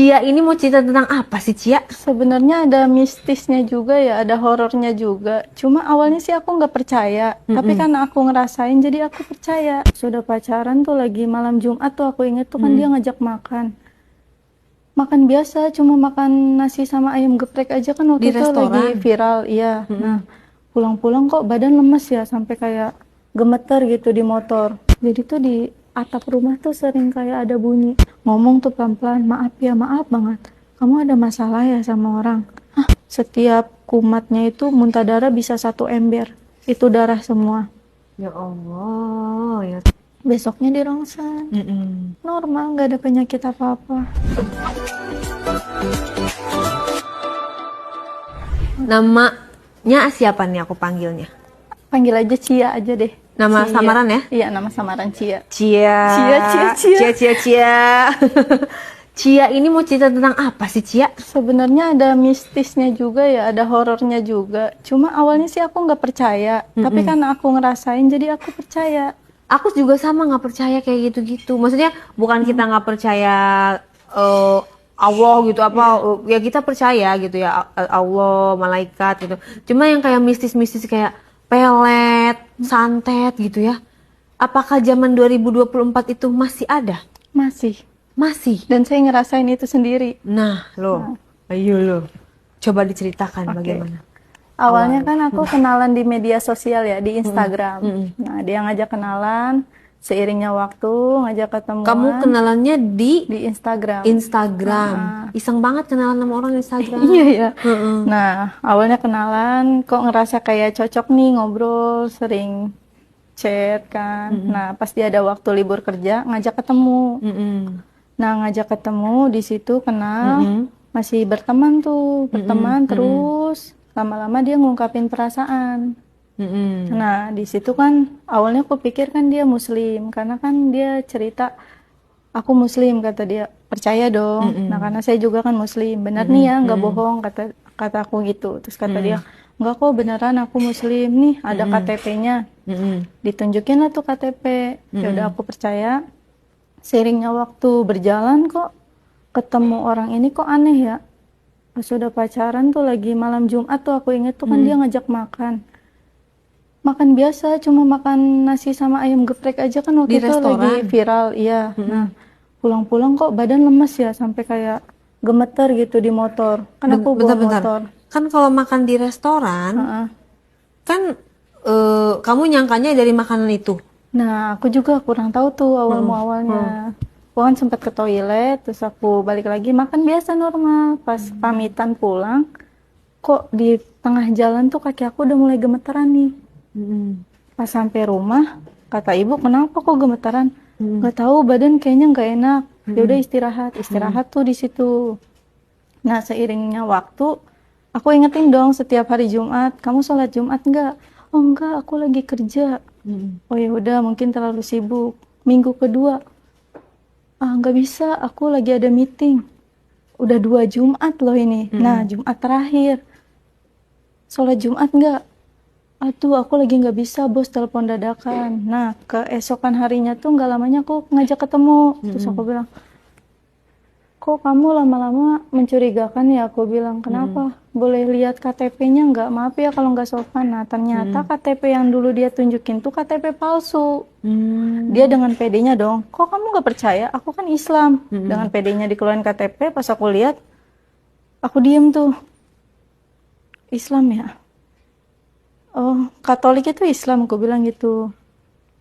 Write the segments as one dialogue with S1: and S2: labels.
S1: Cia ini mau cerita tentang apa sih, Cia?
S2: Sebenarnya ada mistisnya juga ya, ada horornya juga. Cuma awalnya sih aku nggak percaya, tapi kan aku ngerasain jadi aku percaya. Sudah pacaran tuh lagi malam Jumat tuh aku inget tuh kan dia ngajak makan. Makan biasa, cuma makan nasi sama ayam geprek aja kan waktu
S1: Di
S2: itu lagi
S1: restoran?
S2: viral, iya. Nah, pulang-pulang kok badan lemes ya, sampai kayak gemeter gitu di motor. Jadi tuh di atap rumah tuh sering kayak ada bunyi. Ngomong tuh pelan-pelan, maaf ya, maaf banget. Kamu ada masalah ya sama orang? Hah, setiap kumatnya itu muntah darah bisa 1 ember. Itu darah semua.
S1: Ya Allah, ya.
S2: Besoknya di ronsen. Normal, nggak ada penyakit apa-apa.
S1: Namanya siapa nih aku panggilnya?
S2: Panggil aja Cia aja deh.
S1: Nama
S2: Cia.
S1: samaran ya?
S2: Iya, nama samaran Cia.
S1: Cia.
S2: Cia.
S1: Cia ini mau cerita tentang apa sih, Cia?
S2: Sebenarnya ada mistisnya juga ya, ada horornya juga. Cuma awalnya sih aku nggak percaya, tapi kan aku ngerasain jadi aku percaya.
S1: Aku juga sama nggak percaya kayak gitu-gitu. Maksudnya bukan kita nggak percaya Allah gitu apa ya, kita percaya gitu ya, Allah, malaikat gitu. Cuma yang kayak mistis-mistis kayak pelet, santet gitu ya. Apakah zaman 2024 itu masih ada?
S2: Masih.
S1: Masih.
S2: Dan saya ngerasain itu sendiri.
S1: Nah, ayo lo. Coba diceritakan
S2: Oke.
S1: bagaimana.
S2: Awalnya kan aku kenalan di media sosial ya, di Instagram. Nah, dia ngajak kenalan, seiringnya waktu ngajak ketemuan.
S1: Kamu kenalannya di
S2: Instagram.
S1: Instagram. Iseng banget kenalan sama orang Instagram.
S2: Iya ya. Nah, awalnya kenalan, kok ngerasa kayak cocok nih ngobrol, sering chat kan. Nah, pas dia ada waktu libur kerja, ngajak ketemu. Nah, ngajak ketemu di situ kenal, masih berteman tuh, berteman terus lama-lama dia ngungkapin perasaan. Nah, di situ kan awalnya aku pikir kan dia muslim, karena kan dia cerita aku muslim kata dia. Percaya dong. Nah, karena saya juga kan muslim. Benar nih ya, nggak bohong kata aku gitu. Terus kata dia, enggak kok beneran aku muslim nih, ada KTP-nya. Ditunjukin lah tuh KTP. Ya udah aku percaya. Seiringnya waktu berjalan kok ketemu orang ini kok aneh ya. Pas sudah pacaran tuh lagi malam Jumat tuh aku inget tuh kan dia ngajak makan. Makan biasa, cuma makan nasi sama ayam geprek aja kan waktu
S1: Di
S2: itu
S1: restoran?
S2: lagi viral, iya. Nah, pulang-pulang kok badan lemes ya, sampai kayak gemeter gitu di motor. Kan aku bawa motor.
S1: Kan kalau makan di restoran, kan kamu nyangkanya dari makanan itu.
S2: Nah, aku juga kurang tahu tuh awalnya. Aku kan sempat ke toilet, terus aku balik lagi makan biasa normal. Pas pamitan pulang, kok di tengah jalan tuh kaki aku udah mulai gemeteran nih. Pas sampai rumah, kata ibu, kenapa kok gemeteran? Nggak tahu, badan kayaknya nggak enak. Ya udah istirahat tuh di situ. Nah, seiringnya waktu, aku ingetin dong setiap hari Jumat, kamu sholat Jumat nggak? Oh enggak, aku lagi kerja. Oh ya udah, mungkin terlalu sibuk. Minggu kedua, nggak bisa, aku lagi ada meeting. Udah 2 Jumat loh ini. Nah, Jumat terakhir. Sholat Jumat nggak? Aduh, aku lagi nggak bisa, bos telepon dadakan. Nah, keesokan harinya tuh nggak lamanya aku ngajak ketemu. Terus aku bilang, kok kamu lama-lama mencurigakan ya? Aku bilang, kenapa? Boleh lihat KTP-nya nggak? Maaf ya kalau nggak sopan. Nah, ternyata KTP yang dulu dia tunjukin tuh KTP palsu. Dia dengan PD-nya dong, kok kamu nggak percaya? Aku kan Islam. Dengan PD-nya dikeluarin KTP, pas aku lihat, aku diem tuh. Islam ya? Oh, Katolik itu Islam, aku bilang gitu.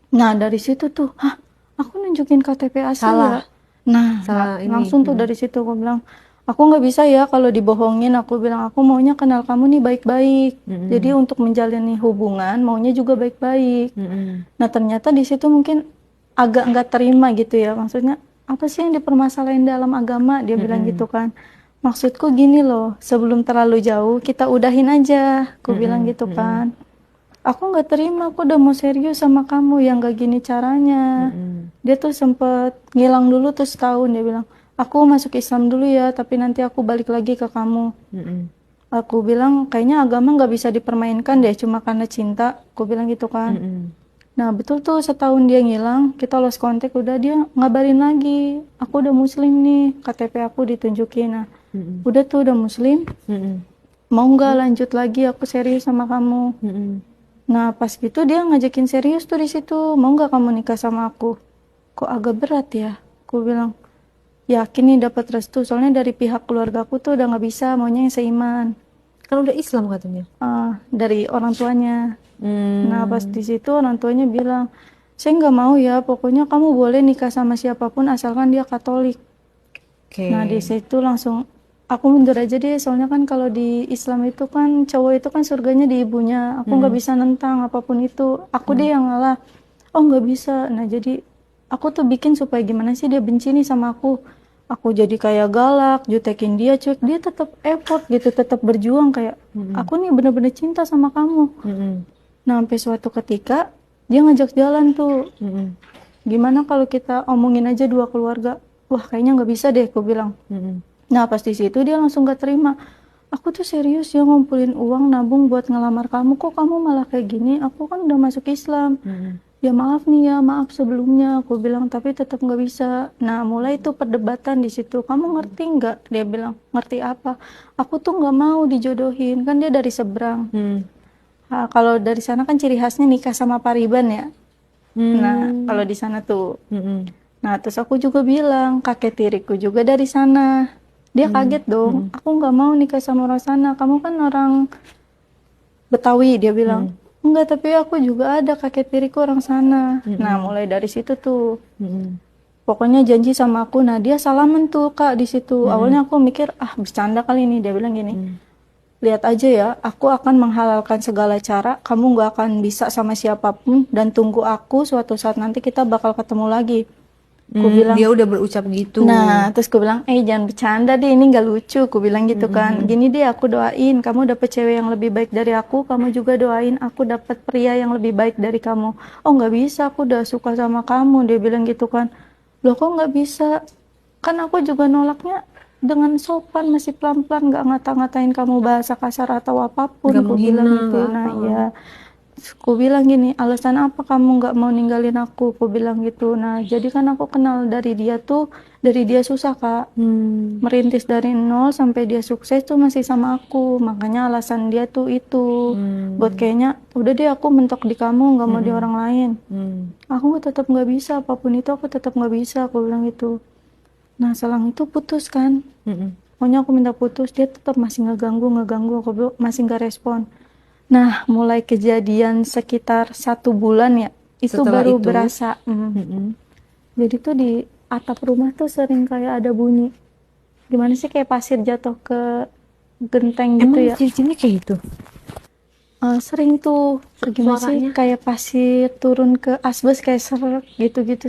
S2: Nah, dari situ tuh, hah, aku nunjukin KTP asli
S1: Salah.
S2: ya? Nah,
S1: Salah ini.
S2: langsung tuh dari situ aku bilang, aku nggak bisa ya kalau dibohongin. Aku bilang, aku maunya kenal kamu nih baik-baik. Jadi untuk menjalani hubungan, maunya juga baik-baik. Nah, ternyata di situ mungkin agak nggak terima gitu ya. Maksudnya, apa sih yang dipermasalahin dalam agama? Dia bilang gitu kan. Maksudku gini loh, sebelum terlalu jauh, kita udahin aja. Aku bilang gitu kan. Aku nggak terima, aku udah mau serius sama kamu yang gak gini caranya. Dia tuh sempet ngilang dulu tuh setahun. Dia bilang, aku masuk Islam dulu ya, tapi nanti aku balik lagi ke kamu. Aku bilang, kayaknya agama nggak bisa dipermainkan deh, cuma karena cinta. Aku bilang gitu kan. Nah betul tuh setahun dia ngilang, kita lost contact, udah dia ngabarin lagi, aku udah muslim nih, KTP aku ditunjukin. Nah udah tuh udah muslim, mau nggak lanjut lagi, aku serius sama kamu. Nah pas gitu dia ngajakin serius tuh di situ, mau nggak kamu nikah sama aku? Kok agak berat ya? Aku bilang yakin nih dapat restu, soalnya dari pihak keluarga aku tuh udah nggak bisa, maunya yang seiman.
S1: Kan udah Islam katanya.
S2: Dari orang tuanya. Nah pas di situ orang tuanya bilang, saya nggak mau ya, pokoknya kamu boleh nikah sama siapapun asalkan dia Katolik.
S1: Oke.
S2: Nah di situ langsung aku mundur aja deh, soalnya kan kalau di Islam itu kan cowok itu kan surganya di ibunya, aku nggak bisa nentang apapun itu, aku deh yang ngalah. Oh nggak bisa. Nah jadi aku tuh bikin supaya gimana sih dia benci nih sama aku jadi kayak galak, jutekin dia, cuek, dia tetap effort gitu, tetap berjuang kayak aku nih bener-bener cinta sama kamu. Nah sampai suatu ketika dia ngajak jalan tuh, gimana kalau kita omongin aja dua keluarga? Wah kayaknya nggak bisa deh, aku bilang. Nah pas di situ dia langsung gak terima. Aku tuh serius ya ngumpulin uang nabung buat ngelamar kamu, kok kamu malah kayak gini? Aku kan udah masuk Islam. Ya maaf nih ya, maaf sebelumnya, aku bilang, tapi tetap nggak bisa. Nah mulai itu perdebatan di situ. Kamu ngerti nggak? Dia bilang, ngerti apa? Aku tuh nggak mau dijodohin, kan dia dari seberang. Nah, kalau dari sana kan ciri khasnya nikah sama pariban ya. Nah kalau di sana tuh. Nah terus aku juga bilang, kakek tiriku juga dari sana. Dia kaget dong, aku nggak mau nikah sama orang sana. Kamu kan orang Betawi, dia bilang. Enggak, tapi aku juga ada kakek tiriku orang sana. Nah mulai dari situ tuh pokoknya janji sama aku. Nah dia salaman tuh Kak di situ. Awalnya aku mikir bercanda kali ini. Dia bilang gini, lihat aja ya, aku akan menghalalkan segala cara, kamu nggak akan bisa sama siapapun, dan tunggu aku, suatu saat nanti kita bakal ketemu lagi. Aku bilang,
S1: dia udah berucap gitu.
S2: nah terus aku bilang, jangan bercanda deh, ini nggak lucu, aku bilang gitu kan. Gini deh, aku doain kamu dapet cewek yang lebih baik dari aku, kamu juga doain aku dapet pria yang lebih baik dari kamu. Oh nggak bisa, aku udah suka sama kamu, dia bilang gitu kan. Loh kok nggak bisa? Kan aku juga nolaknya dengan sopan, masih pelan-pelan, nggak ngata-ngatain kamu bahasa kasar atau apapun,
S1: Nggak
S2: aku bilang
S1: menghina,
S2: gitu.
S1: nggak
S2: Nah
S1: apa.
S2: ya, aku bilang gini, alasan apa kamu nggak mau ninggalin aku bilang gitu. Nah jadi kan aku kenal dari dia tuh, dari dia susah Kak, merintis dari nol sampai dia sukses tuh masih sama aku. Makanya alasan dia tuh itu, buat kayaknya udah deh aku mentok di kamu, nggak mau di orang lain. Aku tetap nggak bisa, apapun itu aku tetap nggak bisa, aku bilang gitu. Nah selang itu putus kan, pokoknya aku minta putus, dia tetap masih ngeganggu, aku masih nggak respon. Nah mulai kejadian sekitar 1 bulan ya, itu
S1: Setelah
S2: baru
S1: itu?
S2: berasa. Jadi tuh di atap rumah tuh sering kayak ada bunyi, gimana sih, kayak pasir jatuh ke genteng gitu
S1: Emang
S2: ya.
S1: ciri-cirinya kayak gitu?
S2: Sering tuh gimana sih,
S1: Suaranya?
S2: kayak pasir turun ke asbes, kayak seret gitu-gitu,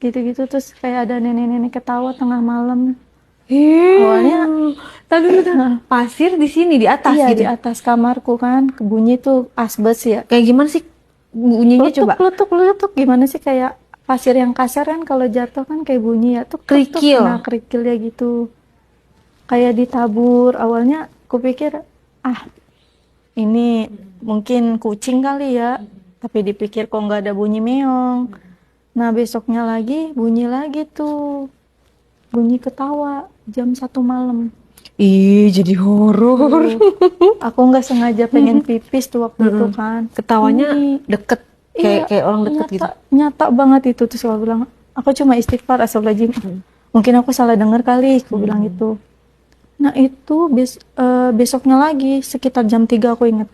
S2: gitu-gitu. Terus kayak ada nenek-nenek ketawa tengah malam. Awalnya
S1: tadi pasir di sini di atas
S2: iya
S1: gitu.
S2: di atas kamarku kan, bunyi tuh asbes ya.
S1: Kayak gimana sih bunyinya coba?
S2: Letuk gimana sih, kayak pasir yang kasar kan kalau jatuh kan kayak bunyi ya, tuh
S1: Kerikil.
S2: nah kerikil ya gitu, kayak ditabur. Awalnya kupikir ini mungkin kucing kali ya, tapi dipikir kok nggak ada bunyi meong. Nah besoknya lagi bunyi lagi tuh, bunyi ketawa jam 1 malam.
S1: Ih, jadi horor.
S2: Aku nggak sengaja pengen pipis tuh waktu itu kan.
S1: Ketawanya
S2: Bunyi.
S1: deket,
S2: Iya,
S1: kayak orang deket gitu.
S2: nyata banget itu. Terus aku bilang, aku cuma istighfar, astagfirullahaladzim. Mungkin aku salah dengar kali, aku bilang gitu. Nah itu besoknya lagi sekitar jam 3 aku inget.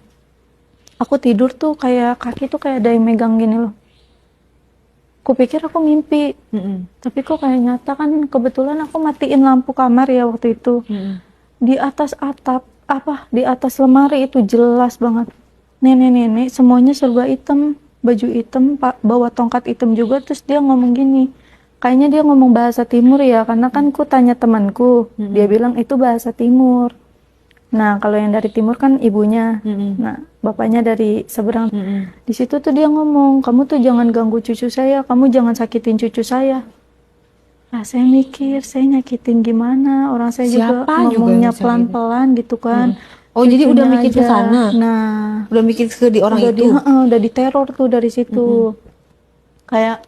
S2: Aku tidur tuh kayak kaki tuh kayak ada yang megang gini loh. Kupikir aku mimpi, tapi kok kayak nyata kan. Kebetulan aku matiin lampu kamar ya waktu itu. Di atas atap, di atas lemari itu jelas banget. Nenek-nenek semuanya serba hitam, baju hitam, bawa tongkat hitam juga. Terus dia ngomong gini, kayaknya dia ngomong bahasa timur ya, karena kan ku tanya temanku, dia bilang itu bahasa timur. Nah kalau yang dari timur kan ibunya, nah bapaknya dari seberang. Di situ tuh dia ngomong, kamu tuh jangan ganggu cucu saya, kamu jangan sakitin cucu saya. Nah saya mikir, saya nyakitin gimana, orang saya
S1: Siapa
S2: juga
S1: juga
S2: ngomongnya
S1: yang bisa
S2: pelan-pelan gitu kan.
S1: Oh, jadi udah
S2: Cucunya
S1: mikir ke
S2: aja.
S1: sana.
S2: Nah
S1: Udah mikir ke di orang
S2: udah
S1: itu.
S2: udah diteror tuh dari situ. kayak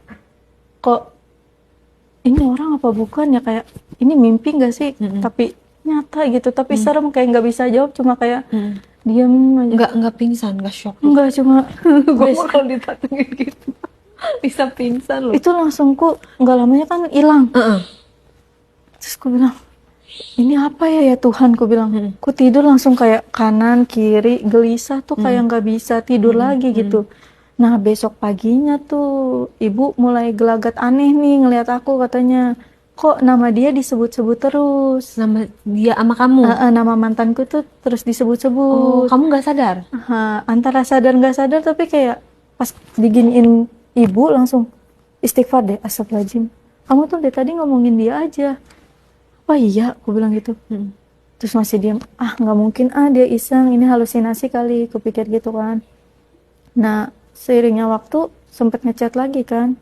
S2: kok ini orang apa bukan ya, kayak ini mimpi nggak sih, tapi nyata gitu, tapi serem, kayak nggak bisa jawab, cuma kayak diam aja.
S1: Nggak pingsan, nggak shock.
S2: Enggak, cuma
S1: Gue mau kalau ditatungin gitu bisa pingsan loh.
S2: itu langsung nggak lamanya kan hilang. Terus ku bilang, ini apa ya Tuhan, ku bilang. Ku tidur langsung kayak kanan kiri gelisah tuh, kayak nggak bisa tidur lagi gitu. Nah besok paginya tuh ibu mulai gelagat aneh nih ngelihat aku, katanya kok nama dia disebut-sebut terus.
S1: Nama dia sama kamu?
S2: Nama mantanku tuh terus
S1: Oh,
S2: disebut-sebut.
S1: kamu nggak sadar?
S2: Antara sadar nggak sadar, tapi kayak pas diginiin ibu langsung istighfar deh, astagfirullahaladzim, kamu tuh dari tadi ngomongin dia aja. Oh iya, aku bilang gitu. Terus masih diam. Nggak mungkin, dia iseng, ini halusinasi kali, kupikir gitu kan. Nah seiringnya waktu sempet ngechat lagi kan,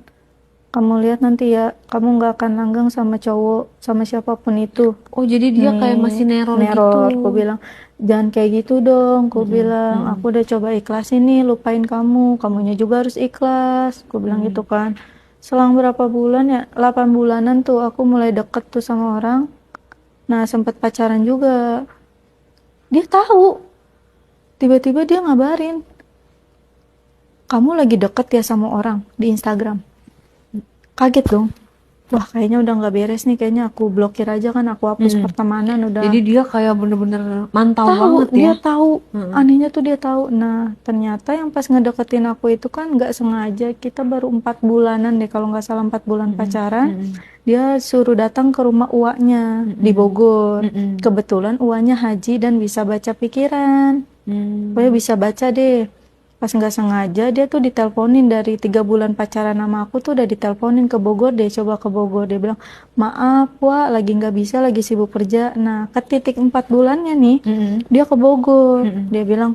S2: kamu lihat nanti ya, kamu nggak akan langgang sama cowok, sama siapapun itu.
S1: Oh, jadi dia kayak masih neror gitu.
S2: Aku bilang, jangan kayak gitu dong. Aku bilang, aku udah coba ikhlasin nih, lupain kamu, kamunya juga harus ikhlas. Aku bilang gitu kan. Selang berapa bulan ya, 8 bulanan tuh aku mulai deket tuh sama orang. Nah sempet pacaran juga. Dia tahu, tiba-tiba dia ngabarin, kamu lagi deket ya sama orang di Instagram. Kaget dong. Wah kayaknya udah nggak beres nih, kayaknya aku blokir aja kan, aku hapus pertemanan udah.
S1: Jadi dia kayak bener-bener mantau
S2: Tahu,
S1: banget ya.
S2: dia tahu. Anehnya tuh dia tahu. Nah ternyata yang pas ngedeketin aku itu kan nggak sengaja, kita baru 4 bulanan deh kalau nggak salah, 4 bulan pacaran. Dia suruh datang ke rumah uaknya di Bogor. Kebetulan uaknya haji dan bisa baca pikiran. Pokoknya bisa baca deh. Pas nggak sengaja dia tuh diteleponin, dari 3 bulan pacaran sama aku tuh udah diteleponin ke Bogor deh, coba ke Bogor. Dia bilang, maaf Wak, lagi nggak bisa, lagi sibuk kerja. Nah ke titik 4 bulannya nih, dia ke Bogor. Dia bilang,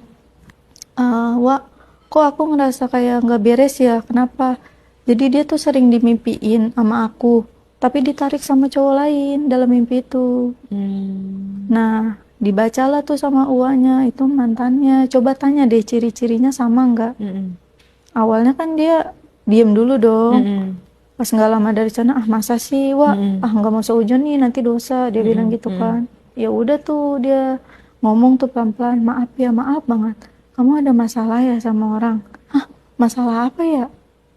S2: Wak, kok aku ngerasa kayak nggak beres ya, kenapa? Jadi dia tuh sering dimimpiin sama aku, tapi ditarik sama cowok lain dalam mimpi itu. Nah dibacalah tuh sama uaknya, itu mantannya. Coba tanya deh ciri-cirinya sama nggak. Awalnya kan dia diem dulu dong. Pas nggak lama dari sana, masa sih Wak, nggak mau seujun nih, nanti dosa, dia bilang gitu kan. Ya udah tuh dia ngomong tuh pelan-pelan, maaf ya, maaf banget, kamu ada masalah ya sama orang. Masalah apa ya?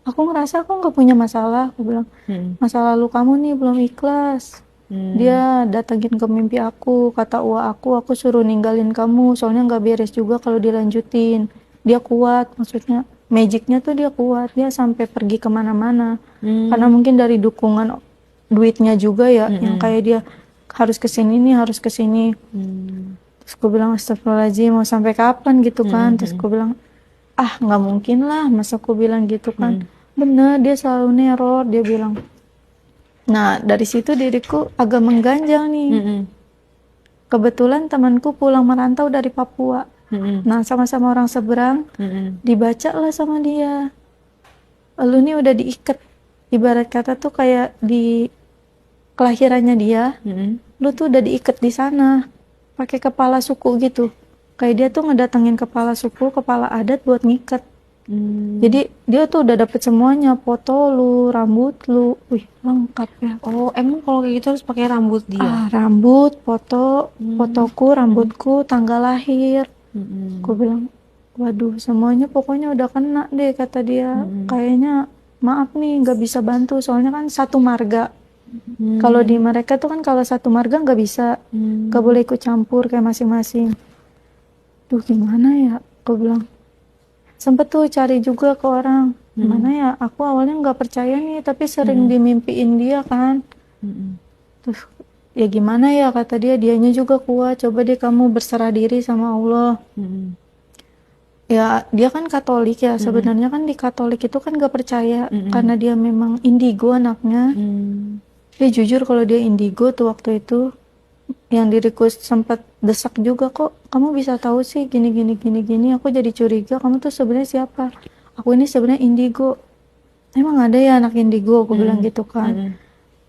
S2: Aku ngerasa aku nggak punya masalah, aku bilang. Masa lalu kamu nih belum ikhlas. Dia datangin ke mimpi aku, kata uak aku suruh ninggalin kamu, soalnya nggak beres juga kalau dilanjutin. Dia kuat, maksudnya magicnya tuh dia kuat, dia sampai pergi kemana-mana. Karena mungkin dari dukungan duitnya juga ya, yang kayak dia harus kesini nih, harus kesini. Terus gue bilang, astagfirullahaladzim, mau sampai kapan gitu kan. Terus gue bilang, nggak mungkin lah, masa aku bilang gitu kan. Bener, dia selalu neror, dia bilang. Nah dari situ diriku agak mengganjal nih. Kebetulan temanku pulang merantau dari Papua. Nah sama-sama orang seberang, dibaca lah sama dia, lu nih udah diikat, ibarat kata tuh kayak di kelahirannya dia, lu tuh udah diikat di sana pakai kepala suku gitu. Kayak dia tuh ngedatengin kepala suku, kepala adat buat ngikat. Jadi dia tuh udah dapet semuanya, foto lu, rambut lu, lengkap ya.
S1: Oh, emang kalau kayak gitu harus pakai rambut dia?
S2: Rambut, fotoku, rambutku, tanggal lahir. Aku bilang, waduh, semuanya pokoknya udah kena deh, kata dia. Kayaknya maaf nih, nggak bisa bantu, soalnya kan satu marga. Kalau di mereka tuh kan kalau satu marga nggak bisa, nggak boleh ikut campur kayak masing-masing. Duh gimana ya, aku bilang. Sempet tuh cari juga ke orang, gimana ya, aku awalnya nggak percaya nih, tapi sering dimimpiin dia kan. Terus ya gimana ya, kata dia, dianya juga kuat, coba deh kamu berserah diri sama Allah. Ya dia kan Katolik ya, sebenarnya kan di Katolik itu kan nggak percaya, karena dia memang indigo anaknya. Dia jujur kalau dia indigo tuh waktu itu, yang diriku sempat desak juga, kok kamu bisa tahu sih gini, aku jadi curiga, kamu tuh sebenarnya siapa? Aku ini sebenarnya indigo. Emang ada ya anak indigo, aku bilang gitu kan.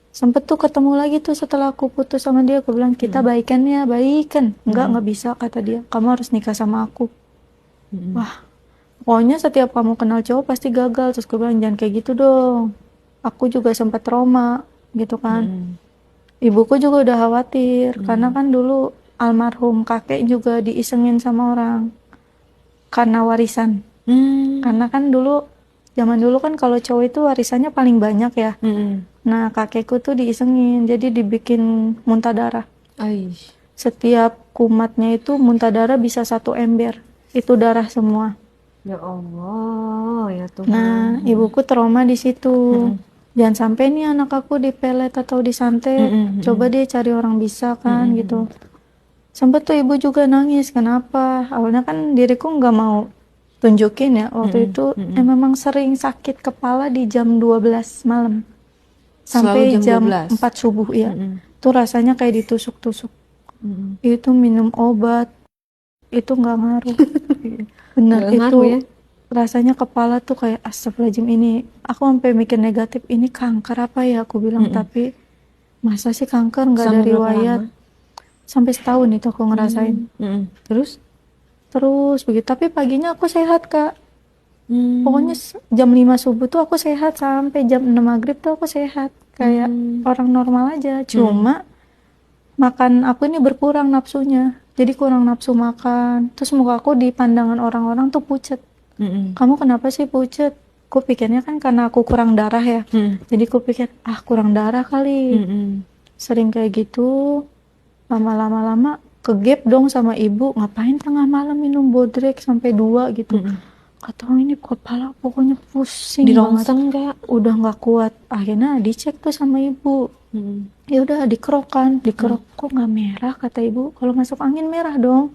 S2: Sempet tuh ketemu lagi tuh setelah aku putus sama dia, aku bilang, kita baikan ya, baikan. Enggak bisa, kata dia, kamu harus nikah sama aku. Wah pokoknya setiap kamu kenal cowok pasti gagal. Terus gue bilang jangan kayak gitu dong, aku juga sempat trauma gitu kan. Ibuku juga udah khawatir karena kan dulu almarhum kakek juga diisengin sama orang karena warisan. Karena kan dulu zaman dulu kan kalau cowok itu warisannya paling banyak ya. Nah kakekku tuh diisengin, jadi dibikin muntah darah.
S1: Aish.
S2: Setiap kumatnya itu muntah darah bisa 1 ember, itu darah semua.
S1: Ya Allah, ya Tuhan.
S2: Nah ibuku trauma di situ. Jangan sampai nih anak aku dipelet atau disantet. Coba dia cari orang bisa kan gitu. Sempet tuh ibu juga nangis. Kenapa? Awalnya kan diriku nggak mau tunjukin ya. Waktu itu memang sering sakit kepala di jam 12 malam. Sampai
S1: Selalu jam
S2: jam
S1: 12?
S2: 4 subuh ya. Tuh rasanya kayak ditusuk-tusuk. Itu minum obat. Itu nggak ngaruh. Bener,
S1: Nggak
S2: itu
S1: ngaruh ya?
S2: rasanya kepala tuh kayak astagfirullahaladzim, ini aku sampai mikir negatif, ini kanker apa ya aku bilang. Tapi masa sih kanker nggak ada
S1: Selama berapa
S2: riwayat.
S1: lama?
S2: Sampai setahun itu aku ngerasain.
S1: Terus?
S2: Terus begitu, tapi paginya aku sehat kak. Pokoknya jam 5 subuh tuh aku sehat, sampai jam 6 maghrib tuh aku sehat kayak orang normal aja. Cuma makan aku ini berkurang nafsunya, jadi kurang nafsu makan. Terus muka aku di pandangan orang-orang tuh pucet. Kamu kenapa sih pucet? Aku pikirnya kan karena aku kurang darah ya. Jadi aku pikir kurang darah kali. Sering kayak gitu. Lama-lama kegep dong sama ibu, ngapain tengah malam minum bodrek sampai 2 gitu. Kata orang ini kepala pokoknya pusing banget.
S1: Dirongsang nggak?
S2: Udah nggak kuat. Akhirnya dicek tuh sama ibu. Ya udah dikerok kan, dikerok. Kok nggak merah kata ibu? Kalau masuk angin merah dong.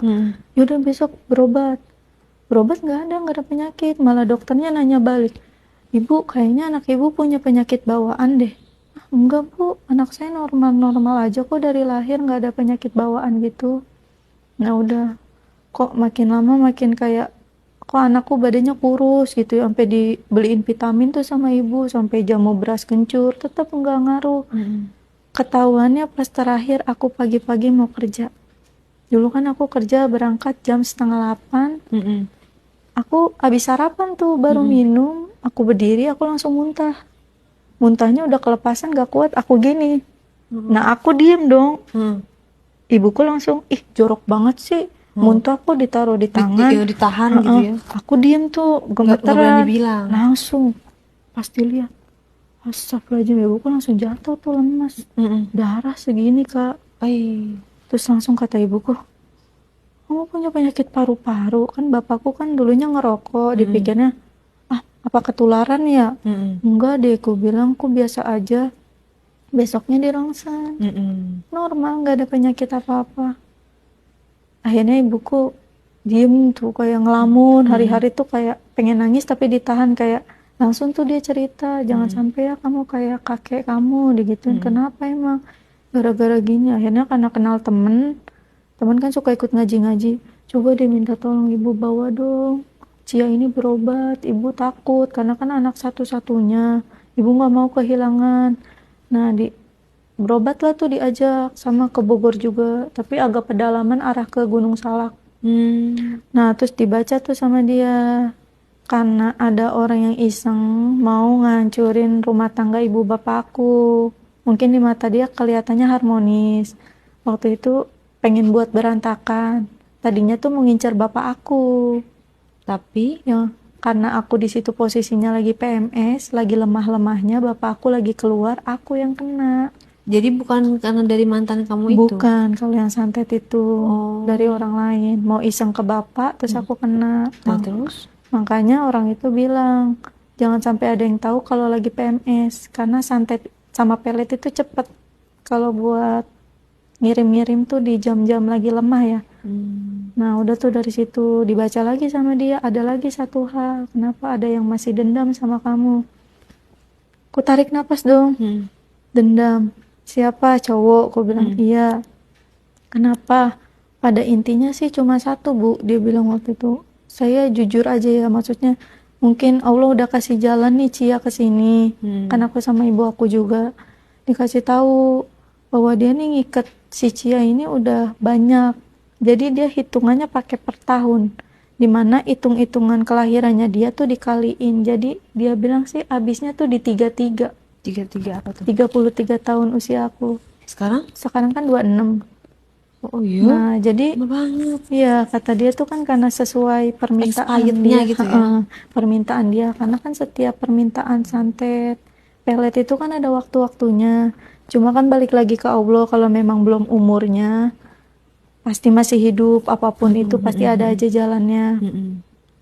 S2: Ya udah besok berobat. Berobat nggak ada penyakit. Malah dokternya nanya balik, ibu kayaknya anak ibu punya penyakit bawaan deh. Enggak bu, anak saya normal-normal aja kok dari lahir, nggak ada penyakit bawaan gitu. Nah udah, kok makin lama makin kayak kok anakku badannya kurus gitu ya, sampai dibeliin vitamin tuh sama ibu, sampai jamu beras kencur, tetap nggak ngaruh. Ketahuannya pas terakhir aku pagi-pagi mau kerja. Dulu kan aku kerja berangkat jam 7:30. Aku habis sarapan tuh baru minum, aku berdiri aku langsung muntah. Muntahnya udah kelepasan, gak kuat, aku gini. Nah aku diem dong. Ibuku langsung, ih jorok banget sih. Muntah aku ditaruh di tangan.
S1: Ditahan gitu ya?
S2: Aku diem tuh,
S1: Nggak berani
S2: gemeteran.
S1: bilang.
S2: Langsung, pasti lihat. Astagfirullahaladzim, ibuku langsung jatuh tuh lemas. Darah segini kak. Terus langsung kata ibuku, kamu punya penyakit paru-paru. Kan bapakku kan dulunya ngerokok, dipikirnya, apa ketularan ya? Enggak deh, aku bilang, aku biasa aja. Besoknya dirongsang. Normal, nggak ada penyakit apa-apa. Akhirnya ibuku diem tuh kayak ngelamun. Hari-hari tuh kayak pengen nangis tapi ditahan, kayak langsung tuh dia cerita, jangan sampai ya kamu kayak kakek kamu digituin. Kenapa emang? Gara-gara gini. Akhirnya karena kenal temen kan suka ikut ngaji-ngaji, coba deh minta tolong ibu bawa dong Cia ini berobat, ibu takut karena kan anak satu-satunya, ibu nggak mau kehilangan. Nah berobat lah tuh, diajak sama ke Bogor juga, tapi agak pedalaman arah ke Gunung Salak. Nah terus dibaca tuh sama dia, karena ada orang yang iseng mau ngancurin rumah tangga ibu bapakku. Mungkin di mata dia kelihatannya harmonis, waktu itu pengen buat berantakan. Tadinya tuh mau ngincer bapak aku,
S1: Tapi
S2: ya karena aku di situ posisinya lagi PMS, lagi lemah-lemahnya, bapak aku lagi keluar, aku yang kena.
S1: jadi bukan karena dari mantan kamu itu?
S2: Bukan, kalau yang santet itu dari orang lain, mau iseng ke bapak terus aku kena.
S1: Nah, terus?
S2: Makanya orang itu bilang jangan sampai ada yang tahu kalau lagi PMS, karena santet sama pelet itu cepet. Kalau buat ngirim-ngirim tuh di jam-jam lagi lemah ya. Nah udah tuh dari situ dibaca lagi sama dia, ada lagi satu hal, kenapa ada yang masih dendam sama kamu. Ku tarik napas dong. Dendam siapa? Cowok. Ku bilang iya. Kenapa? Pada intinya sih cuma satu bu, dia bilang waktu itu. Saya jujur aja ya, maksudnya mungkin Allah udah kasih jalan nih Cia kesini, kan aku sama ibu aku juga dikasih tahu bahwa dia nih ngikat si Cia ini udah banyak, jadi dia hitungannya pakai per tahun. dimana hitung-hitungan kelahirannya dia tuh dikaliin, jadi dia bilang sih abisnya tuh di 33.
S1: 33 apa tuh?
S2: 33 tahun usia aku.
S1: Sekarang
S2: kan 26.
S1: oh iya
S2: Nah jadi
S1: lama banget
S2: iya kata dia tuh kan karena sesuai permintaan
S1: expirednya
S2: dia,
S1: gitu ya.
S2: permintaan dia, karena kan setiap permintaan santet pelet itu kan ada waktu-waktunya, cuma kan balik lagi ke Allah, kalau memang belum umurnya pasti masih hidup, apapun itu pasti ada aja jalannya.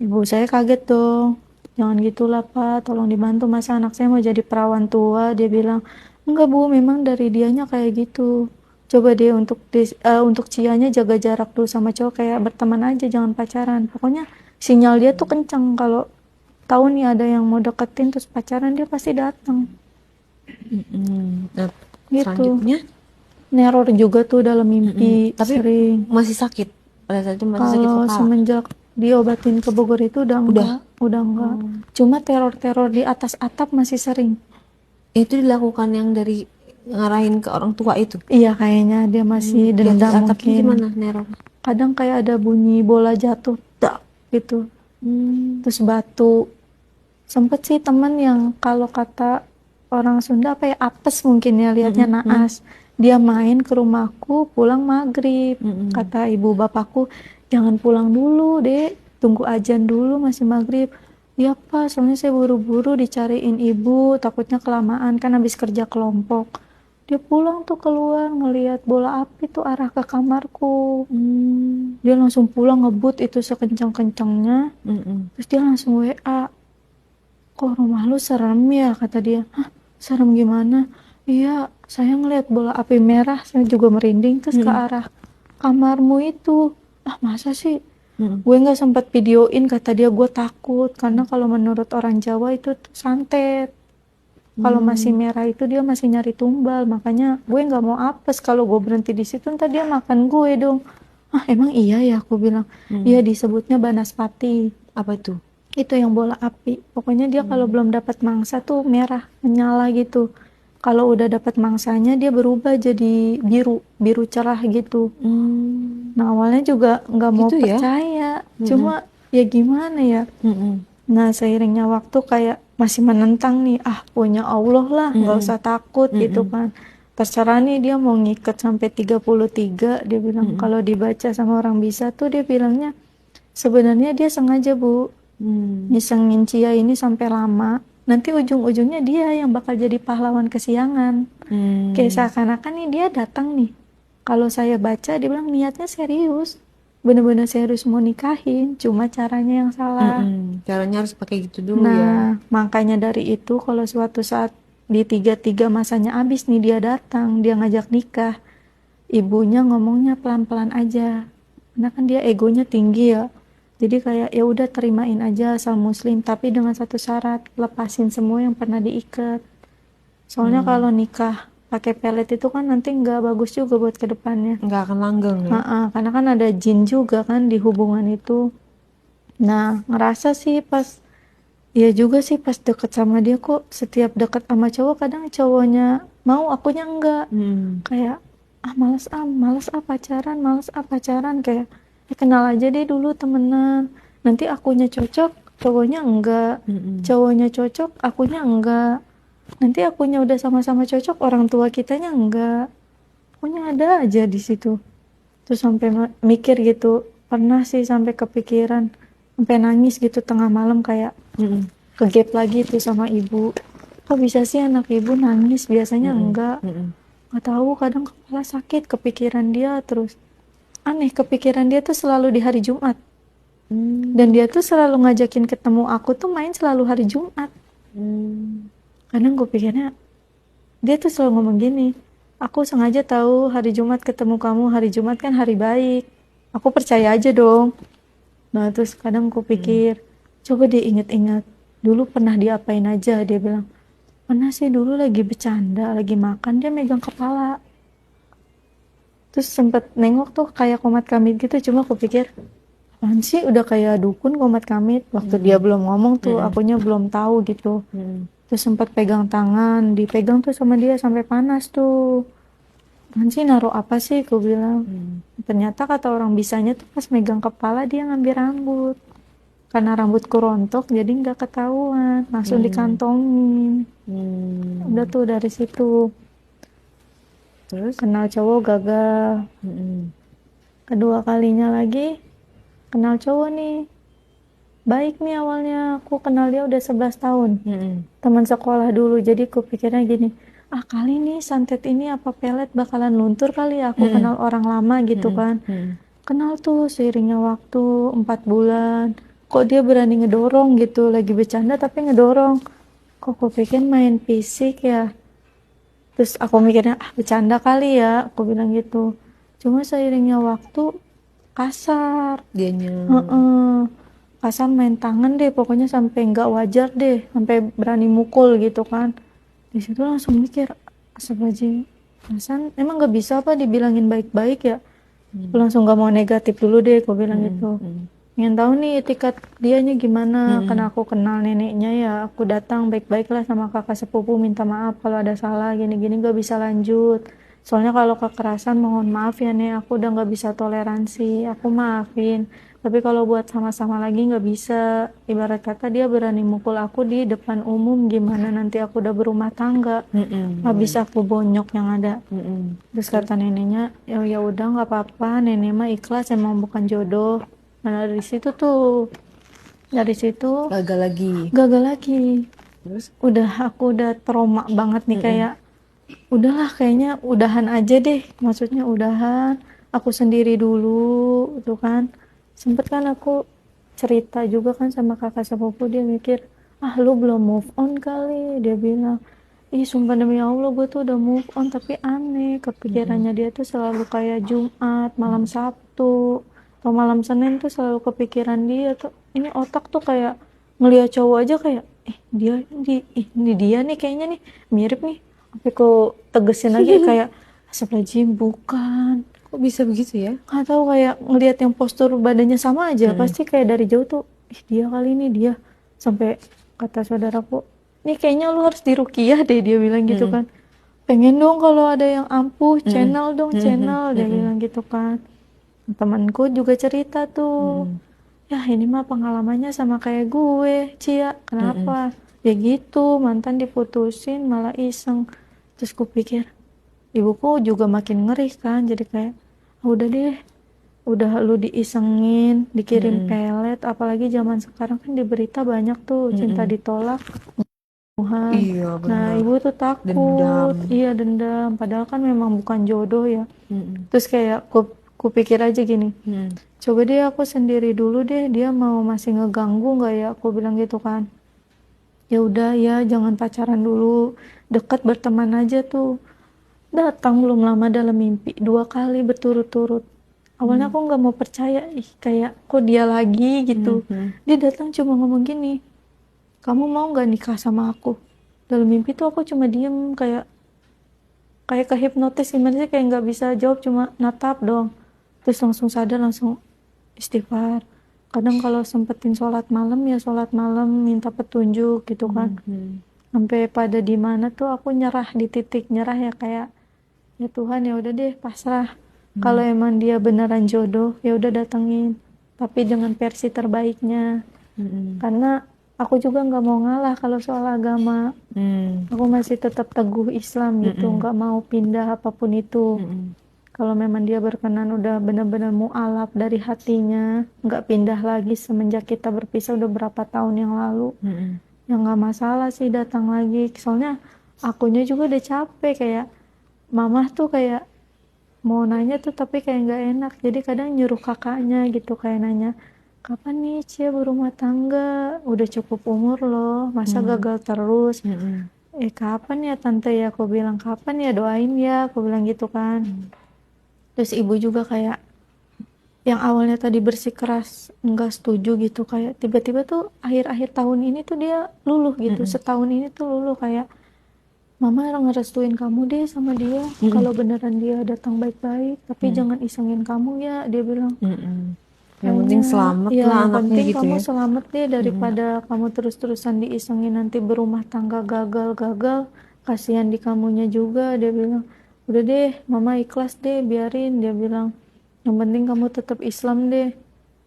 S2: Ibu saya kaget dong, jangan gitulah Pak, tolong dibantu, masa anak saya mau jadi perawan tua. Dia bilang enggak Bu, memang dari dianya kayak gitu, coba deh untuk cianya jaga jarak dulu sama cowok, kayak berteman aja, jangan pacaran. Pokoknya sinyal dia tuh kencang, kalau tahu nih ada yang mau deketin terus pacaran dia pasti datang
S1: Nah,
S2: gitu.
S1: selanjutnya
S2: Neror juga tuh dalam mimpi,
S1: tapi
S2: sering.
S1: masih sakit pada saat itu, masih sakit
S2: Kalau
S1: kepala.
S2: semenjak diobatin ke Bogor itu udah enggak. Cuma teror-teror di atas atap masih sering.
S1: Itu dilakukan yang dari ngarahin ke orang tua itu.
S2: Iya kayaknya dia masih
S1: Di atas
S2: dendam
S1: atapnya
S2: mungkin.
S1: gimana neror?
S2: Kadang kayak ada bunyi bola jatuh, dak gitu. Terus batu. Sempet sih temen yang kalau kata orang Sunda apa ya, apes mungkin ya, liatnya naas. Dia main ke rumahku pulang maghrib. Kata ibu bapakku, jangan pulang dulu dek, tunggu ajan dulu masih maghrib. Ya Pak, soalnya saya buru-buru dicariin ibu, takutnya kelamaan kan habis kerja kelompok. Dia pulang tuh keluar ngelihat bola api tuh arah ke kamarku. Dia langsung pulang ngebut itu sekencang-kencangnya. Terus dia langsung WA, kok rumah lu serem ya, kata dia. Hah, serem gimana? Iya, saya ngeliat bola api merah, saya juga merinding terus ke arah kamarmu itu. Ah masa sih? Gue nggak sempat videoin, kata dia, gue takut karena kalau menurut orang Jawa itu tuh santet. Kalau masih merah itu dia masih nyari tumbal, makanya gue nggak mau apes, kalau gue berhenti di situ ntar dia makan gue dong. Ah emang iya ya, aku bilang. Iya, disebutnya banaspati.
S1: Apa itu?
S2: Itu yang bola api. Pokoknya dia kalau belum dapat mangsa tuh merah, menyala gitu. Kalau udah dapat mangsanya dia berubah jadi biru cerah gitu. Nah awalnya juga nggak mau
S1: Gitu ya?
S2: percaya, cuma ya gimana ya. Nah seiringnya waktu kayak masih menentang nih, ah punya Allah lah, nggak usah takut gitu kan. Terserah nih dia mau ngikat sampai 33, dia bilang. Kalau dibaca sama orang bisa tuh dia bilangnya sebenarnya dia sengaja Bu, nyisengin Cia ini sampai lama, nanti ujung-ujungnya dia yang bakal jadi pahlawan kesiangan. Kayak seakan-akan nih dia datang nih, kalau saya baca dia bilang niatnya serius, bener-bener serius mau nikahin, cuma caranya yang salah.
S1: Caranya harus pakai gitu dulu ya.
S2: Nah makanya dari itu kalau suatu saat di 33 masanya habis nih dia datang, dia ngajak nikah, ibunya ngomongnya pelan-pelan aja, karena kan dia egonya tinggi ya. Jadi kayak ya udah terimain aja asal muslim, tapi dengan satu syarat, lepasin semua yang pernah diikat. Soalnya kalau nikah pakai pelet itu kan nanti nggak bagus juga buat kedepannya.
S1: Nggak akan langgeng ya.
S2: Karena kan ada jin juga kan di hubungan itu. Nah ngerasa sih pas, ya juga sih pas deket sama dia, kok setiap deket sama cowok kadang cowoknya mau, akunya enggak. Kayak males pacaran, kayak ya kenal aja deh dulu temenan, nanti akunya cocok cowoknya enggak, cowoknya cocok akunya enggak, nanti akunya udah sama-sama cocok orang tua kitanya enggak. Pokoknya ada aja di situ. Terus sampai mikir gitu, pernah sih sampai kepikiran, sampai nangis gitu tengah malam, kayak kegap lagi tuh sama ibu, kok bisa sih anak ibu nangis, biasanya enggak. Nggak tahu, kadang kepala sakit kepikiran dia terus. Aneh, kepikiran dia tuh selalu di hari Jumat. Dan dia tuh selalu ngajakin ketemu aku tuh main selalu hari Jumat. Kadang gue pikirnya, dia tuh selalu ngomong gini, aku sengaja tahu hari Jumat ketemu kamu, hari Jumat kan hari baik. Aku percaya aja dong. Nah terus kadang gue pikir, coba dia inget-inget, dulu pernah diapain aja, dia bilang. Pernah sih dulu lagi bercanda, lagi makan, dia megang kepala. Terus sempet nengok tuh kayak komat kamit gitu, cuma aku pikir, apaan sih, udah kayak dukun komat kamit. Waktu dia belum ngomong tuh, akunya belum tahu gitu. Terus sempet pegang tangan, dipegang tuh sama dia sampai panas tuh. Apaan sih naruh apa sih, aku bilang. Ternyata kata orang bisanya tuh pas megang kepala dia ngambil rambut. Karena rambutku rontok jadi nggak ketahuan, langsung dikantongin. Udah tuh dari situ
S1: Terus?
S2: kenal cowok gagal. Kedua kalinya lagi kenal cowok nih. Baik nih awalnya, aku kenal dia udah 11 tahun. Teman sekolah dulu, jadi aku pikirnya gini, kali nih santet ini apa pelet bakalan luntur kali ya, aku kenal orang lama gitu kan. Kenal tuh seiringnya waktu 4 bulan, kok dia berani ngedorong gitu, lagi bercanda tapi ngedorong. Kok aku pikir main fisik ya. Terus aku mikirnya, bercanda kali ya, aku bilang gitu. Cuma seiringnya waktu kasar.
S1: Dianya.
S2: Heeh. Kasar main tangan deh, pokoknya sampai nggak wajar deh, sampai berani mukul gitu kan. Di situ langsung mikir, astagfirullahaladzim, perasaan emang nggak bisa apa dibilangin baik-baik ya. Aku langsung nggak mau negatif dulu deh, aku bilang gitu. Ingin tahu nih etikat dianya gimana, karena aku kenal neneknya ya, aku datang baik-baik lah sama kakak sepupu, minta maaf kalau ada salah, gini-gini nggak bisa lanjut. Soalnya kalau kekerasan mohon maaf ya nih, aku udah nggak bisa toleransi, aku maafin. Tapi kalau buat sama-sama lagi nggak bisa. Ibarat kata dia berani mukul aku di depan umum, gimana nanti aku udah berumah tangga. Habis aku bonyok yang ada. Terus kata neneknya, ya udah nggak apa-apa, nenek mah ikhlas, emang bukan jodoh. Nah dari situ tuh, dari situ
S1: Gagal lagi.
S2: gagal lagi.
S1: Terus?
S2: Aku udah trauma banget nih, kayak udahlah kayaknya udahan aja deh, maksudnya udahan, aku sendiri dulu tuh kan. Sempet kan aku cerita juga kan sama kakak sepupu, dia mikir, lu belum move on kali, dia bilang. Ih sumpah demi Allah gue tuh udah move on, tapi aneh kepikirannya dia tuh selalu kayak Jumat, malam Sabtu atau malam Senin tuh selalu kepikiran dia tuh. Ini otak tuh kayak ngeliat cowok aja kayak ini dia nih kayaknya nih mirip nih, tapi kok tegesin lagi kayak astagfirullahaladzim bukan.
S1: Kok bisa begitu ya?
S2: Nggak tahu, kayak ngelihat yang postur badannya sama aja, pasti kayak dari jauh tuh, dia kali ini dia. Sampai kata saudaraku, nih kayaknya lu harus diruqyah deh, dia bilang gitu kan. Pengen dong kalau ada yang ampuh, channel dong, channel, dia bilang gitu kan. Temanku juga cerita tuh, ya ini mah pengalamannya sama kayak gue, Cia. Kenapa? Ya gitu, mantan diputusin malah iseng. Terus kupikir, ibuku juga makin ngeri kan, jadi kayak udah deh, udah lu diisengin, dikirim pelet, apalagi zaman sekarang kan di berita banyak tuh cinta ditolak, pembunuhan.
S1: Iya
S2: Nah
S1: benar.
S2: ibu tuh takut,
S1: Dendam.
S2: iya dendam, padahal kan memang bukan jodoh ya. Terus kayak kupikir aja gini, coba deh aku sendiri dulu deh, dia mau masih ngeganggu nggak ya, aku bilang gitu kan. Ya udah ya, jangan pacaran dulu, dekat berteman aja tuh. Datang belum lama dalam mimpi 2 kali berturut-turut. Awalnya aku nggak mau percaya, kayak kok dia lagi gitu. Dia datang cuma ngomong gini, kamu mau nggak nikah sama aku? Dalam mimpi tuh aku cuma diem, kayak kehipnotis gimana sih, kayak nggak bisa jawab, cuma natap dong. Terus langsung sadar, langsung istighfar. Kadang kalau sempetin sholat malam ya sholat malam, minta petunjuk gitu kan. Sampai pada di mana tuh aku nyerah, di titik nyerah ya, kayak ya Tuhan ya udah deh pasrah. Kalau emang dia beneran jodoh ya udah datengin, tapi dengan versi terbaiknya. Karena aku juga nggak mau ngalah kalau soal agama. Aku masih tetap teguh Islam gitu, nggak mau pindah apapun itu. Kalau memang dia berkenan udah benar-benar mualaf dari hatinya, nggak pindah lagi semenjak kita berpisah udah berapa tahun yang lalu. Ya nggak masalah sih datang lagi. Soalnya akunya juga udah capek, kayak mamah tuh kayak mau nanya tuh tapi kayak nggak enak. Jadi kadang nyuruh kakaknya gitu, kayak nanya, kapan nih Cia berumah tangga? Udah cukup umur loh, masa gagal terus? Kapan ya tante ya? Aku bilang kapan ya, doain ya, aku bilang gitu kan. Terus ibu juga kayak yang awalnya tadi bersikeras nggak setuju gitu, kayak tiba-tiba tuh akhir-akhir tahun ini tuh dia luluh gitu. Setahun ini tuh luluh, kayak mama ngerestuin kamu deh sama dia, kalau beneran dia datang baik-baik, tapi jangan isengin kamu ya, dia bilang.
S1: Yang penting selamat
S2: ya,
S1: lah
S2: yang
S1: anaknya
S2: penting
S1: gitu
S2: kamu
S1: ya.
S2: selamat deh, daripada kamu terus-terusan diisengin nanti berumah tangga gagal-gagal, kasihan di kamunya juga, dia bilang. udah deh mama ikhlas deh, biarin, dia bilang yang penting kamu tetap Islam deh.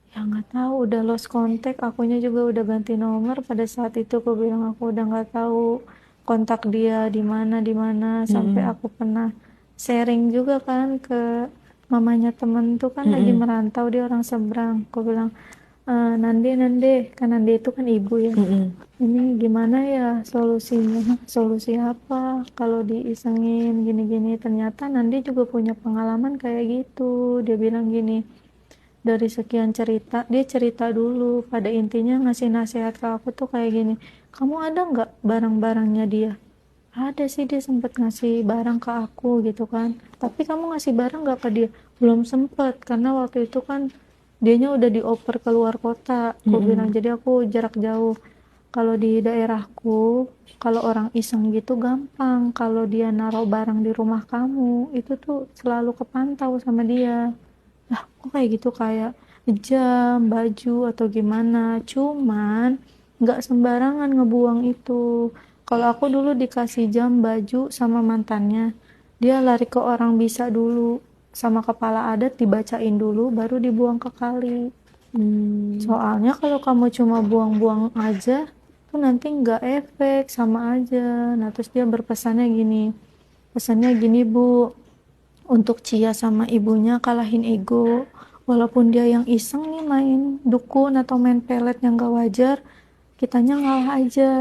S2: Ya nggak tahu, udah lost contact, akunya juga udah ganti nomor. Pada saat itu aku bilang aku udah nggak tahu kontak dia di mana, sampai
S1: Mm-mm.
S2: aku pernah sharing juga kan ke mamanya temen tuh kan lagi
S1: Mm-mm.
S2: merantau, dia orang seberang. Aku bilang, Nande, Nande, kan Nande itu kan ibu ya.
S1: Mm-mm.
S2: Ini gimana ya solusinya? Hah, solusi apa? Kalau diisengin gini-gini, ternyata Nande juga punya pengalaman kayak gitu. Dia bilang gini, dari sekian cerita, dia cerita dulu, pada intinya ngasih nasihat ke aku tuh kayak gini, kamu ada nggak barang-barangnya dia? Ada sih, dia sempet ngasih barang ke aku gitu kan, tapi kamu ngasih barang nggak ke dia? Belum sempet, karena waktu itu kan dianya udah dioper keluar kota, aku bilang,
S1: Mm-mm.
S2: jadi aku jarak jauh. Kalau di daerahku, kalau orang iseng gitu gampang, kalau dia naruh barang di rumah kamu itu tuh selalu kepantau sama dia. Lah, kok kayak gitu, kayak jam, baju atau gimana. Cuman nggak sembarangan ngebuang itu. Kalau aku dulu dikasih jam, baju sama mantannya, dia lari ke orang bisa dulu, sama kepala adat dibacain dulu, baru dibuang ke kali.
S1: Mm.
S2: Soalnya kalau kamu cuma buang-buang aja, tuh nanti nggak efek, sama aja. Nah, terus dia berpesannya gini, pesannya gini Bu, untuk Cia sama ibunya kalahin ego. Walaupun dia yang iseng nih main dukun atau main pelet yang gak wajar, kitanya ngalah aja.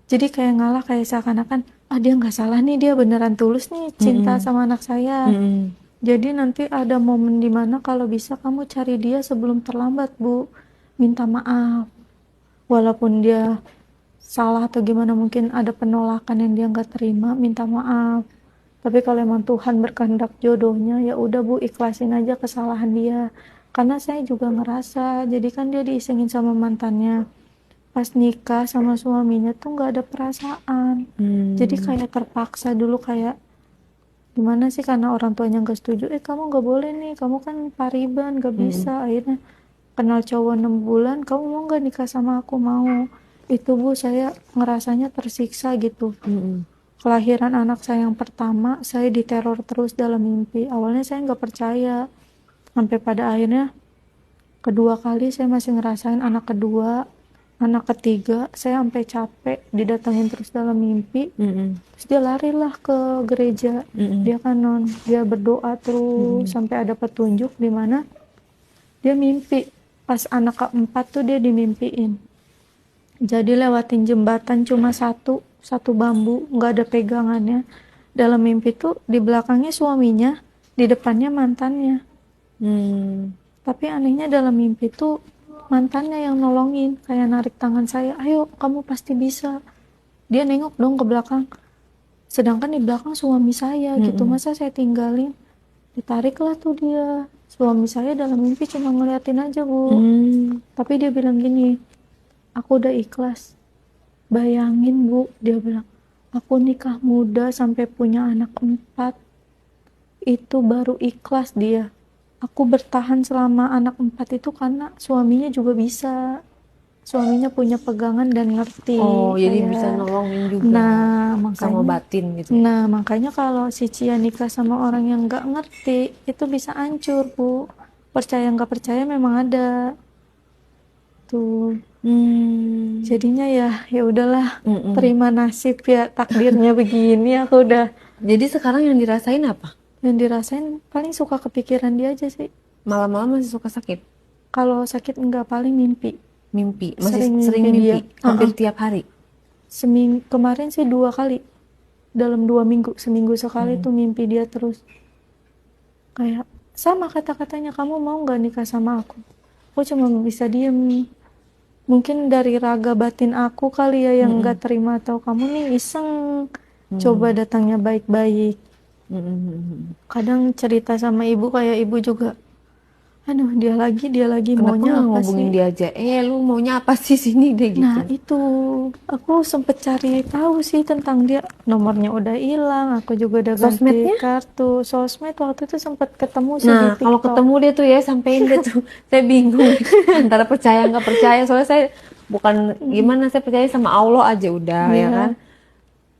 S2: Jadi kayak ngalah, kayak seakan-akan, dia gak salah nih, dia beneran tulus nih cinta
S1: Mm-mm.
S2: sama anak saya.
S1: Mm-mm.
S2: Jadi nanti ada momen dimana kalau bisa kamu cari dia sebelum terlambat Bu. Minta maaf. Walaupun dia salah atau gimana, mungkin ada penolakan yang dia nggak terima, minta maaf. Tapi kalau emang Tuhan berkehendak jodohnya, ya udah Bu, ikhlasin aja kesalahan dia. Karena saya juga ngerasa, jadi kan dia diisengin sama mantannya. Pas nikah sama suaminya tuh nggak ada perasaan. Jadi
S1: Mm.
S2: kayak terpaksa dulu, kayak gimana sih, karena orang tuanya nggak setuju, kamu nggak boleh nih, kamu kan pariban, nggak
S1: Mm-mm.
S2: bisa. Akhirnya kenal cowok 6 bulan, kamu mau nggak nikah sama aku? Mau. Itu Bu, saya ngerasanya tersiksa gitu.
S1: Mm-mm.
S2: Kelahiran anak saya yang pertama, saya diteror terus dalam mimpi. Awalnya saya nggak percaya, sampai pada akhirnya kedua kali saya masih ngerasain, anak kedua, anak ketiga, saya sampai capek didatengin terus dalam mimpi.
S1: Mm-mm.
S2: Terus dia larilah ke gereja,
S1: Mm-mm.
S2: dia kanon, dia berdoa terus
S1: Mm-mm.
S2: sampai ada petunjuk di mana dia mimpi. Pas anak keempat tuh dia dimimpiin. Jadi lewatin jembatan cuma satu bambu, nggak ada pegangannya. Dalam mimpi tuh di belakangnya suaminya, di depannya mantannya.
S1: Mm.
S2: Tapi anehnya dalam mimpi tuh mantannya yang nolongin, kayak narik tangan saya, ayo kamu pasti bisa. Dia nengok dong ke belakang, sedangkan di belakang suami saya gitu,
S1: Mm-mm.
S2: masa saya tinggalin. Ditariklah tuh dia. Suami saya dalam mimpi cuma ngeliatin aja Bu,
S1: Mm.
S2: tapi dia bilang gini, aku udah ikhlas. Bayangin Bu, dia bilang, aku nikah muda sampai punya anak 4, itu baru ikhlas dia. Aku bertahan selama anak 4 itu karena suaminya juga bisa. Suaminya punya pegangan dan ngerti.
S1: Oh, jadi bisa
S2: Kayak,
S1: nolongin juga,
S2: nah
S1: bisa
S2: makanya,
S1: ngobatin gitu.
S2: kalau si Cia nikah sama orang yang nggak ngerti, itu bisa hancur Bu. Percaya nggak percaya memang ada. Tuh.
S1: Hmm.
S2: Jadinya ya udahlah,
S1: Mm-mm.
S2: terima nasib ya, takdirnya begini. Aku udah,
S1: Jadi sekarang yang dirasain apa?
S2: yang dirasain paling suka kepikiran dia aja sih.
S1: Malam-malam masih suka sakit?
S2: Kalau sakit enggak, paling mimpi.
S1: Mimpi? Masih
S2: Sering
S1: sering
S2: mimpi dia.
S1: mimpi? Hampir tiap hari?
S2: Kemarin sih 2 kali. Dalam 2 minggu, seminggu sekali tuh mimpi dia terus. Kayak sama kata-katanya, kamu mau nggak nikah sama aku? Aku cuma bisa diem. Mungkin dari raga batin aku kali ya yang
S1: Mm-mm.
S2: nggak terima, atau kamu nih iseng.
S1: Hmm.
S2: Coba datangnya baik-baik.
S1: Mm-mm.
S2: Kadang cerita sama ibu, kayak ibu juga, aduh dia lagi
S1: Kenapa
S2: maunya
S1: nggak
S2: apa
S1: ngubungin
S2: sih?
S1: dia aja? Lu maunya apa sih sini deh
S2: Nah
S1: gitu?
S2: itu, aku sempet cari tahu sih tentang dia, nomornya udah hilang, aku juga udah ganti
S1: Sosmednya?
S2: kartu. Sosmed waktu itu sempet ketemu sih di
S1: Nah, kalau
S2: TikTok.
S1: ketemu dia tuh ya, sampein dia tuh. Saya bingung antara percaya nggak percaya. Soalnya saya bukan gimana, saya percaya sama Allah aja udah ya kan.
S2: Iya,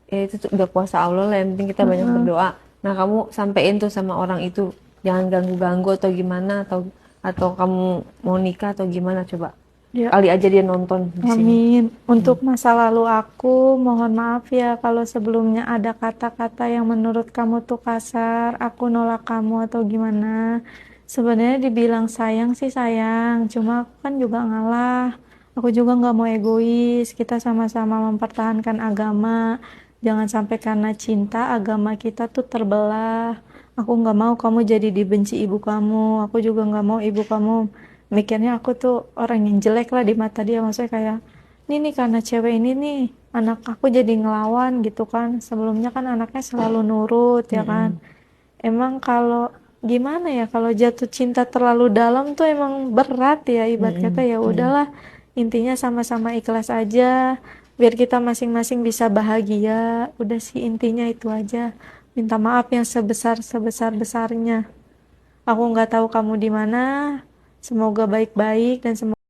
S1: Ya itu tuh udah kuasa Allah lah. Yang penting kita banyak berdoa. Nah, kamu sampein tuh sama orang itu, jangan ganggu-ganggu atau gimana, atau kamu mau nikah atau gimana, coba.
S2: Ya,
S1: Kali aja dia nonton di sini.
S2: amin. Untuk masa lalu aku, mohon maaf ya kalau sebelumnya ada kata-kata yang menurut kamu tuh kasar, aku nolak kamu atau gimana. Sebenarnya dibilang sayang sih sayang, cuma aku kan juga ngalah. Aku juga nggak mau egois, kita sama-sama mempertahankan agama. Jangan sampai karena cinta agama kita tuh terbelah. Aku nggak mau kamu jadi dibenci ibu kamu, aku juga nggak mau ibu kamu mikirnya aku tuh orang yang jelek lah di mata dia, maksudnya kayak ini nih karena cewek ini nih anak aku jadi ngelawan gitu kan, sebelumnya kan anaknya selalu nurut ya kan. Emang kalau gimana ya, kalau jatuh cinta terlalu dalam tuh emang berat ya, ibarat kata ya udahlah, intinya sama-sama ikhlas aja biar kita masing-masing bisa bahagia, udah sih intinya itu aja. Minta maaf yang sebesar-besarnya. Aku nggak tahu kamu di mana. Semoga baik-baik dan semoga